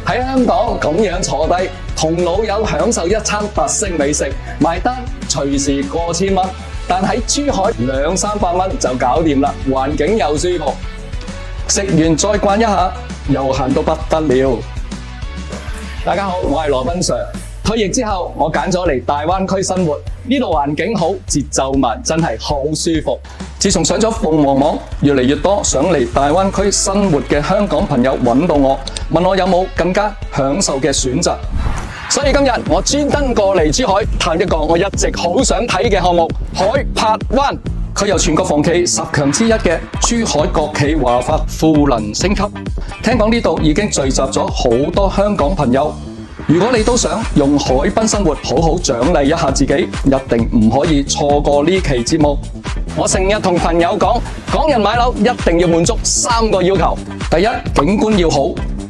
喺香港咁樣坐低，同老友享受一餐特色美食，埋單隨時過千蚊，但喺珠海200-300蚊就搞掂啦，環境又舒服，食完再逛一下，悠閒到不得了。大家好，我係羅賓 Sir。退役之後，我揀咗嚟大灣區生活，呢度環境好，節奏慢，真係好舒服。自從上咗鳳凰網，越嚟越多想嚟大灣區生活嘅香港朋友揾到我，問我有冇更加享受嘅選擇。所以今日我專登過嚟珠海探一個我一直好想睇嘅項目——海柏灣。佢由全國房企10強之一嘅珠海國企華發賦能升級，聽講呢度已經聚集咗好多香港朋友。如果你都想用海濱生活好好獎勵一下自己，一定唔可以錯過呢期節目。我成日同朋友講，港人買樓一定要滿足3個要求：第一，景觀要好，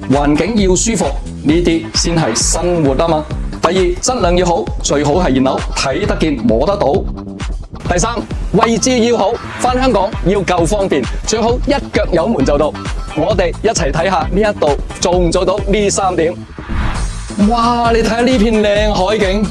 環境要舒服，呢啲先係生活啊嘛。第二，質量要好，最好係現樓，睇得見摸得到。第三，位置要好，返香港要夠方便，最好一腳油門就到。我哋一齊睇下呢一度做唔做到呢3點。哇！你睇下呢片靚海景，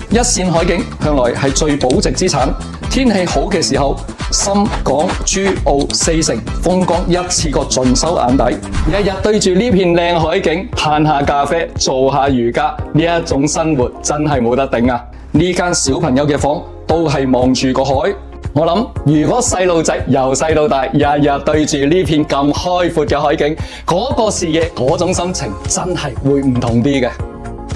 一線海景向來係最保值資產。天氣好嘅時候，深港珠澳4城風光一次過盡收眼底。日日對住呢片靚海景，嘆下咖啡，做下瑜伽，呢一種生活真係冇得頂啊！呢間小朋友嘅房都係望住個海。我諗，如果細路仔由細到大，日日對住呢片咁開闊嘅海景，嗰個視野，嗰種心情真係會唔同啲嘅。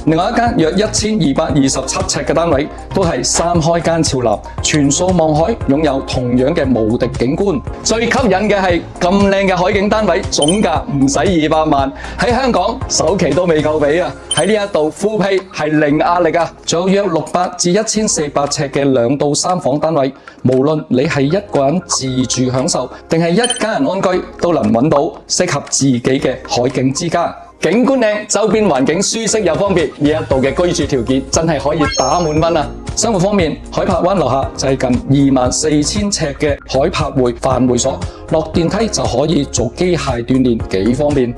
另外一間約1227尺嘅單位，都係3開間朝南，全數望海，擁有同樣嘅無敵景觀。最吸引嘅係咁靚嘅海景單位，總價唔使200萬，喺香港首期都未夠俾啊！喺呢一度full pay係零壓力啊！仲有約600至1400尺嘅2到3房單位，無論你係一個人自住享受，定係一家人安居，都能揾到適合自己嘅海景之家。景觀靚，周邊環境舒適又方便，呢一度嘅居住條件真係可以打滿分啊！生活方面，海柏灣樓下就係近24000尺嘅海柏匯範會所，落電梯就可以做機械鍛煉，幾方便。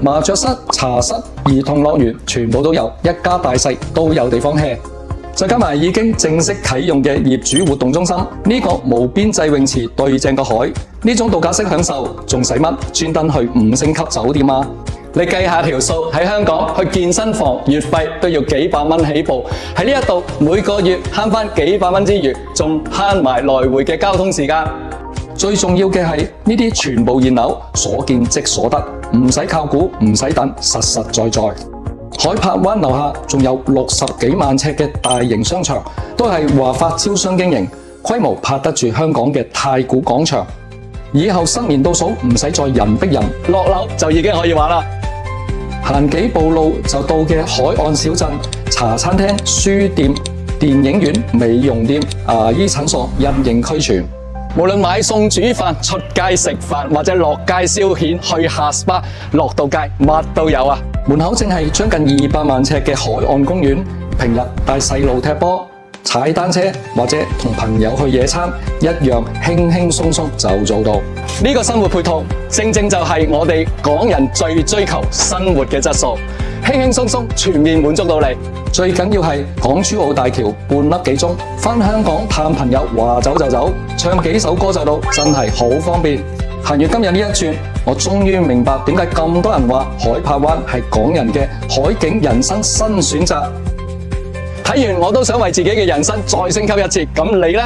麻雀室、茶室、兒童樂園全部都有，一家大細都有地方 hea。再加埋已經正式啟用嘅業主活動中心，呢個無邊際泳池對正個海，呢種度假式享受仲使乜專登去5星級酒店啊？你計下條數，喺香港去健身房月費都要幾百蚊起步，喺呢一度每個月慳返幾百蚊之餘，仲慳埋來回嘅交通時間。最重要嘅係呢啲全部現樓，所見即所得，唔使靠估，唔使等，實實在在。海柏灣樓下仲有60幾萬尺嘅大型商場，都係華發招商經營，規模拍得住香港嘅太古廣場。以後新年倒數唔使再人逼人，落樓就已經可以玩啦。行幾步路就到嘅海岸小鎮，茶餐廳、書店、電影院、美容店、牙醫診所一應俱全。無論買餸煮飯、出街食飯或者落街消遣、去下 SPA、落到街乜都有啊！門口正係將近200萬尺嘅海岸公園，平日帶細路踢波、踩單車或者同朋友去野餐，一樣輕輕鬆鬆就做到。呢個生活配套，正正就係我哋港人最追求生活嘅質素，輕輕鬆鬆全面滿足到你。最緊要係港珠澳大橋半粒幾鐘，返香港探朋友話走就走，唱幾首歌就到，真係好方便。行完今日呢一轉，我終於明白點解咁多人話海柏灣係港人嘅海景人生新選擇。睇完我都想為自己嘅人生再升級一次，咁你呢？